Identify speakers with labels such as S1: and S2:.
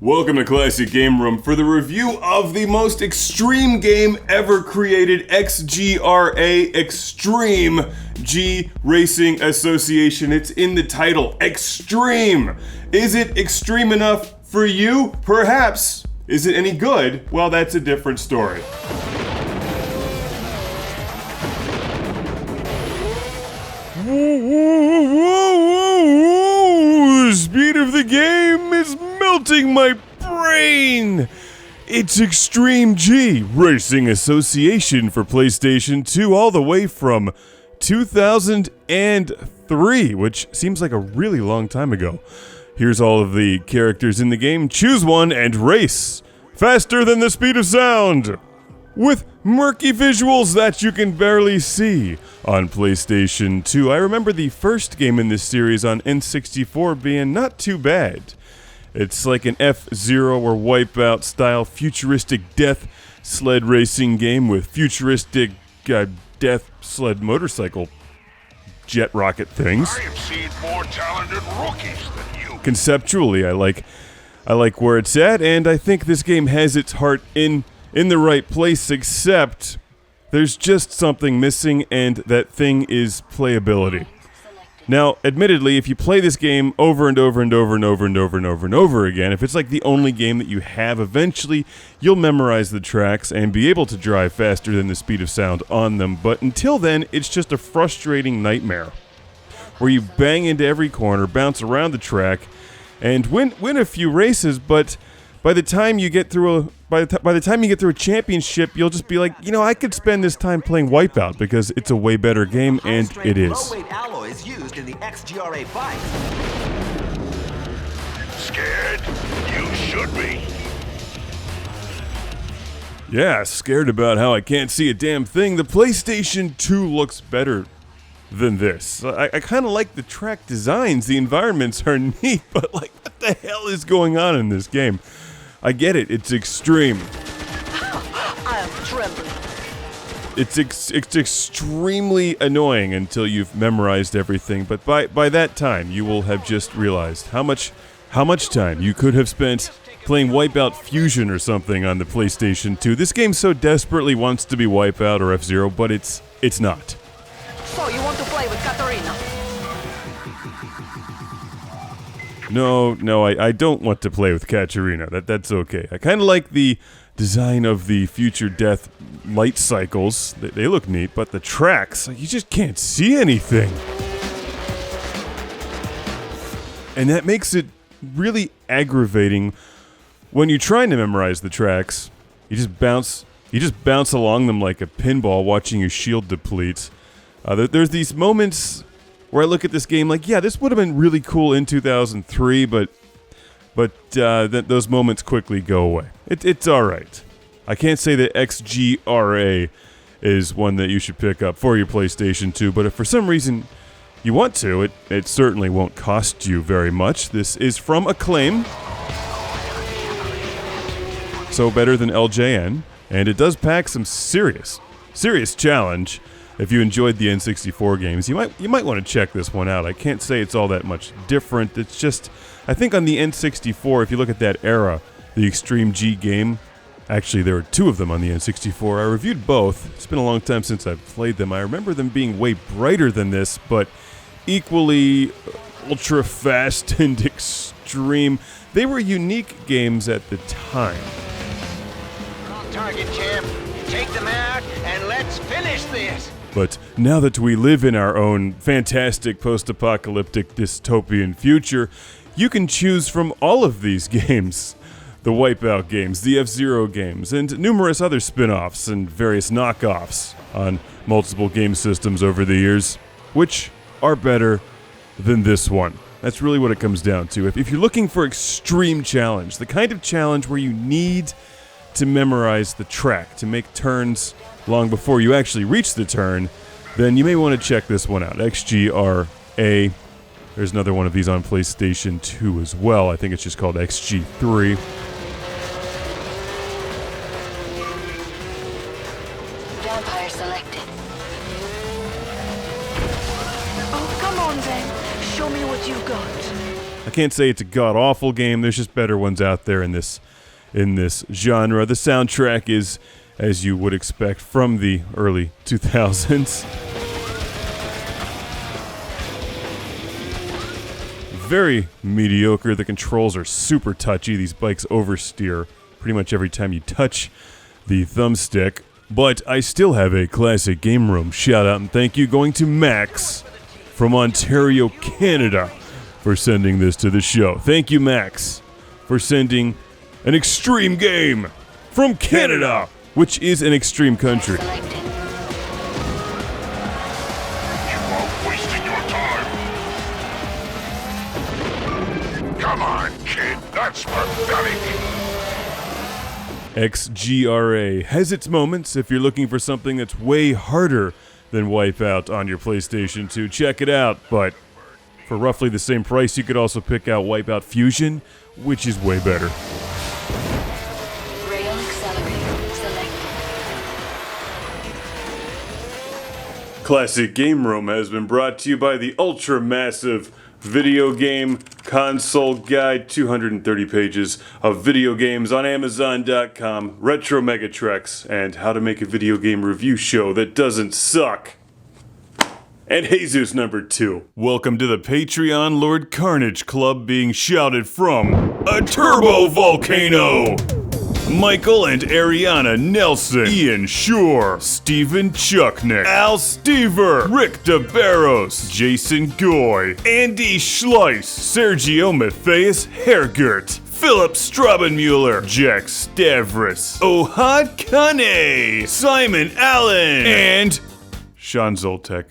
S1: Welcome to Classic Game Room for the review of the most extreme game ever created, XGRA, Xtreme G Racing Association. It's in the title, Extreme. Is it extreme enough for you? Perhaps. Is it any good? Well, that's a different story. The speed of the game is melting my brain. It's Xtreme G Racing Association for PlayStation 2 all the way from 2003, which seems like a really long time ago. Here's all of the characters in the game. Choose one and race faster than the speed of sound, with murky visuals that you can barely see on PlayStation 2. I remember the first game in this series on N64 being not too bad. It's like an F-Zero or Wipeout style futuristic death sled racing game with futuristic death sled motorcycle jet rocket things.
S2: I have seen more talented rookies than you.
S1: Conceptually, I like where it's at, and I think this game has its heart in the right place, except there's just something missing, and that thing is playability. Now, admittedly, if you play this game over and over and over and over and over and over and over again, if it's like the only game that you have, eventually you'll memorize the tracks and be able to drive faster than the speed of sound on them, but until then, it's just a frustrating nightmare where you bang into every corner, bounce around the track, and win a few races, but by the time you get through a championship, you'll just be like, I could spend this time playing Wipeout because it's a way better game, and it is.
S3: Low-weight alloy is used in the XGRA bike.
S2: Scared? You should be.
S1: Yeah, scared about how I can't see a damn thing. The PlayStation 2 looks better than this. I kind of like the track designs. The environments are neat, but what the hell is going on in this game? I get it. It's extreme.
S4: I am trembling.
S1: It's extremely annoying until you've memorized everything. But by that time, you will have just realized how much time you could have spent playing Wipeout Fusion or something on the PlayStation 2. This game so desperately wants to be Wipeout or F-Zero, but it's not.
S4: So you want to play with Katarina?
S1: No, I don't want to play with Katarina. That's okay. I kind of like the design of the future death light cycles. They look neat, but the tracks, you just can't see anything. And that makes it really aggravating when you're trying to memorize the tracks. You just bounce along them like a pinball watching your shield deplete. There's these moments where I look at this game like, yeah, this would have been really cool in 2003, but those moments quickly go away. It's all right. I can't say that XGRA is one that you should pick up for your PlayStation 2, but if for some reason you want to, it certainly won't cost you very much. This is from Acclaim, so better than LJN, and it does pack some serious challenge. If you enjoyed the N64 games, you might want to check this one out. I can't say it's all that much different. It's just, I think on the N64, if you look at that era, the Xtreme G game, actually there were two of them on the N64. I reviewed both. It's been a long time since I've played them. I remember them being way brighter than this, but equally ultra fast and extreme. They were unique games at the time.
S5: On target, champ. Take them out and let's finish this.
S1: But now that we live in our own fantastic post-apocalyptic dystopian future, you can choose from all of these games. The Wipeout games, the F-Zero games, and numerous other spin-offs and various knockoffs on multiple game systems over the years, which are better than this one. That's really what it comes down to. If you're looking for extreme challenge, the kind of challenge where you need to memorize the track, to make turns long before you actually reach the turn, then you may want to check this one out, XGRA. There's another one of these on PlayStation 2 as well. I think it's just called XG3.
S4: Vampire selected. Oh, come on then. Show me what you got.
S1: I can't say it's a god-awful game. There's just better ones out there in this genre. The soundtrack is, as you would expect, from the early 2000s. Very mediocre. The controls are super touchy. These bikes oversteer pretty much every time you touch the thumbstick. But I still have a classic game room shout out and thank you going to Max from Ontario, Canada, for sending this to the show. Thank you, Max, for sending an extreme game from Canada, which is an extreme country.
S4: Selected.
S2: You are wasting your time. Come on, kid. That's pathetic.
S1: XGRA has its moments. If you're looking for something that's way harder than Wipeout on your PlayStation 2, check it out. But for roughly the same price, you could also pick out Wipeout Fusion, which is way better.
S4: Rail accelerator selected.
S1: Classic Game Room has been brought to you by the ultra-massive video game console guide, 230 pages of video games on Amazon.com, Retro Megatrex, and how to make a video game review show that doesn't suck. And Jesus number 2. Welcome to the Patreon Lord Carnage Club, being shouted from a turbo volcano. Michael and Ariana Nelson, Ian Shore, Steven Chucknick, Al Stever, Rick DeBarros, Jason Goy, Andy Schleiss, Sergio Matthias Hergert, Philip Strabenmuller, Jack Stavris, Ohad Kane, Simon Allen, and Sean Zoltek.